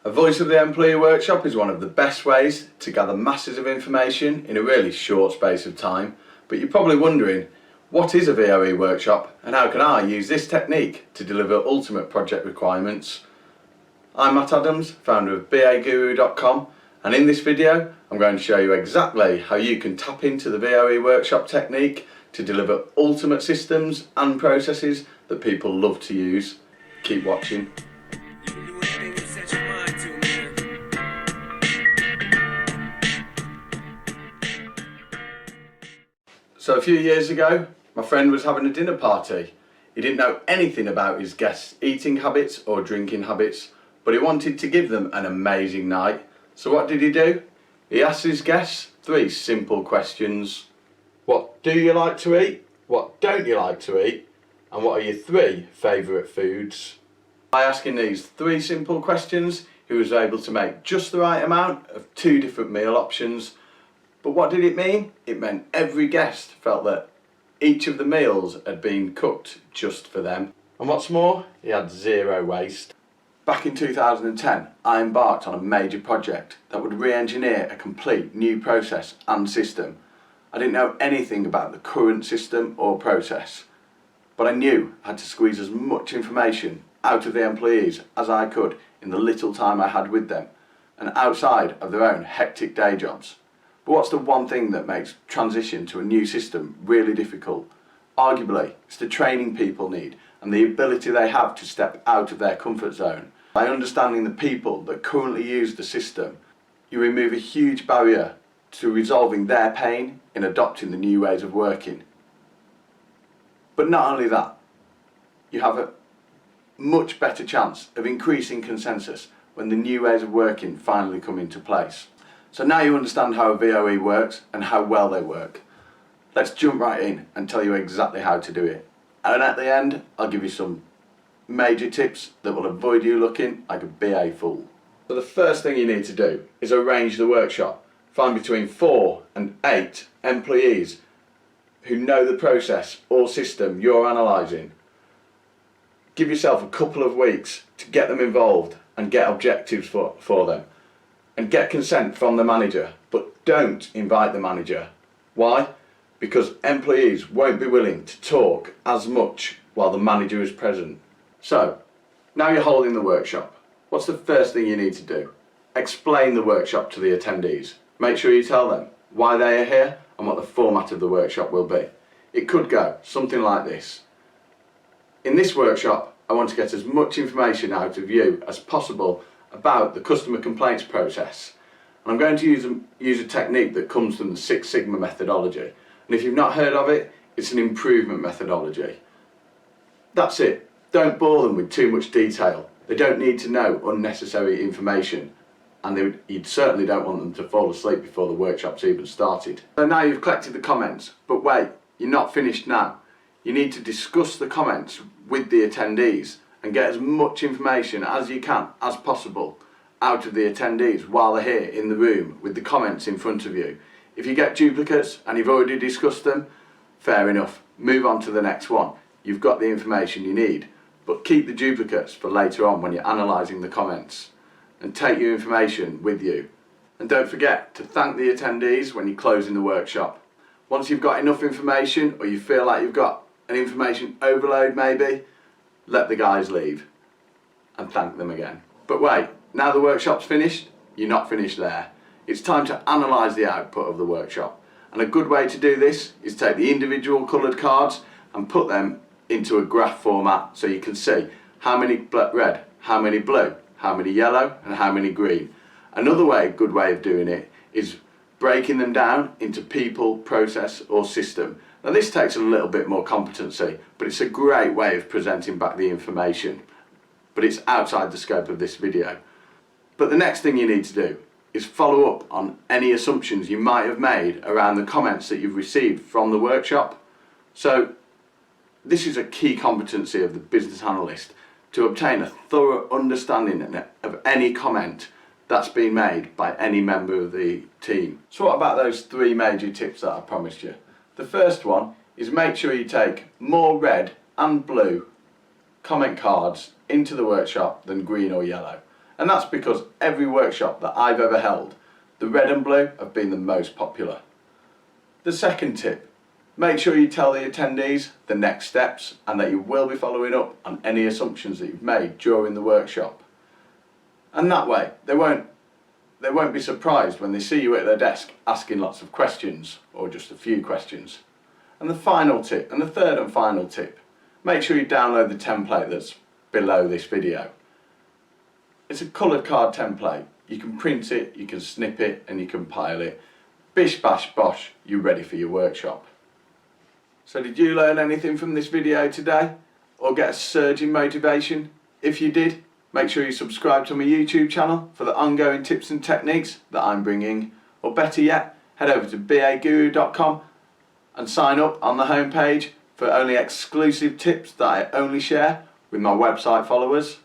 A Voice of the Employee workshop is one of the best ways to gather masses of information in a really short space of time, but you're probably wondering, what is a VOE workshop and how can I use this technique to deliver ultimate project requirements? I'm Matt Adams, founder of baguru.com, and in this video I'm going to show you exactly how you can tap into the VOE workshop technique to deliver ultimate systems and processes that people love to use. Keep watching. So a few years ago, my friend was having a dinner party. He didn't know anything about his guests' eating habits or drinking habits, but he wanted to give them an amazing night. So what did he do? He asked his guests 3 simple questions. What do you like to eat? What don't you like to eat? And what are your 3 favourite foods? By asking these 3 simple questions, he was able to make just the right amount of 2 different meal options. But what did it mean? It meant every guest felt that each of the meals had been cooked just for them. And what's more, he had 0 waste. Back in 2010, I embarked on a major project that would re-engineer a complete new process and system. I didn't know anything about the current system or process, but I knew I had to squeeze as much information out of the employees as I could in the little time I had with them and outside of their own hectic day jobs. But what's the one thing that makes transition to a new system really difficult? Arguably, it's the training people need and the ability they have to step out of their comfort zone. By understanding the people that currently use the system, you remove a huge barrier to resolving their pain in adopting the new ways of working. But not only that, you have a much better chance of increasing consensus when the new ways of working finally come into place. So now you understand how a VOE works and how well they work. Let's jump right in and tell you exactly how to do it. And at the end, I'll give you some major tips that will avoid you looking like a BA fool. So the first thing you need to do is arrange the workshop. Find between 4 and 8 employees who know the process or system you're analysing. Give yourself a couple of weeks to get them involved and get objectives for them. And get consent from the manager, but don't invite the manager. Why? Because employees won't be willing to talk as much while the manager is present. So, now you're holding the workshop. What's the first thing you need to do? Explain the workshop to the attendees. Make sure you tell them why they are here and what the format of the workshop will be. It could go something like this. In this workshop, I want to get as much information out of you as possible about the customer complaints process. And I'm going to use a technique that comes from the 6 Sigma methodology. And if you've not heard of it, it's an improvement methodology. That's it. Don't bore them with too much detail. They don't need to know unnecessary information. And you certainly don't want them to fall asleep before the workshop's even started. So now you've collected the comments, but wait, you're not finished now. You need to discuss the comments with the attendees and get as much information as you can, as possible, out of the attendees while they're here in the room with the comments in front of you. If you get duplicates and you've already discussed them, fair enough, move on to the next one. You've got the information you need, but keep the duplicates for later on when you're analysing the comments, and take your information with you. And don't forget to thank the attendees when you're closing the workshop. Once you've got enough information, or you feel like you've got an information overload maybe, let the guys leave and thank them again. But wait, now the workshop's finished, you're not finished there. It's time to analyse the output of the workshop. And a good way to do this is take the individual coloured cards and put them into a graph format so you can see how many red, how many blue, how many yellow and how many green. Another good way of doing it is breaking them down into people, process or system. Now this takes a little bit more competency, but it's a great way of presenting back the information. But it's outside the scope of this video. But the next thing you need to do is follow up on any assumptions you might have made around the comments that you've received from the workshop. So this is a key competency of the business analyst, to obtain a thorough understanding of any comment that's been made by any member of the team. So what about those 3 major tips that I promised you? The first one is make sure you take more red and blue comment cards into the workshop than green or yellow. And that's because every workshop that I've ever held, the red and blue have been the most popular. The second tip, make sure you tell the attendees the next steps and that you will be following up on any assumptions that you've made during the workshop. And that way, they won't be surprised when they see you at their desk asking lots of questions or just a few questions. And the final tip, and the third and final tip, make sure you download the template that's below this video. It's a coloured card template. You can print it, you can snip it and you can compile it. Bish bash bosh, you're ready for your workshop. So did you learn anything from this video today? Or get a surge in motivation? If you did, make sure you subscribe to my YouTube channel for the ongoing tips and techniques that I'm bringing. Or better yet, head over to baguru.com and sign up on the homepage for only exclusive tips that I only share with my website followers.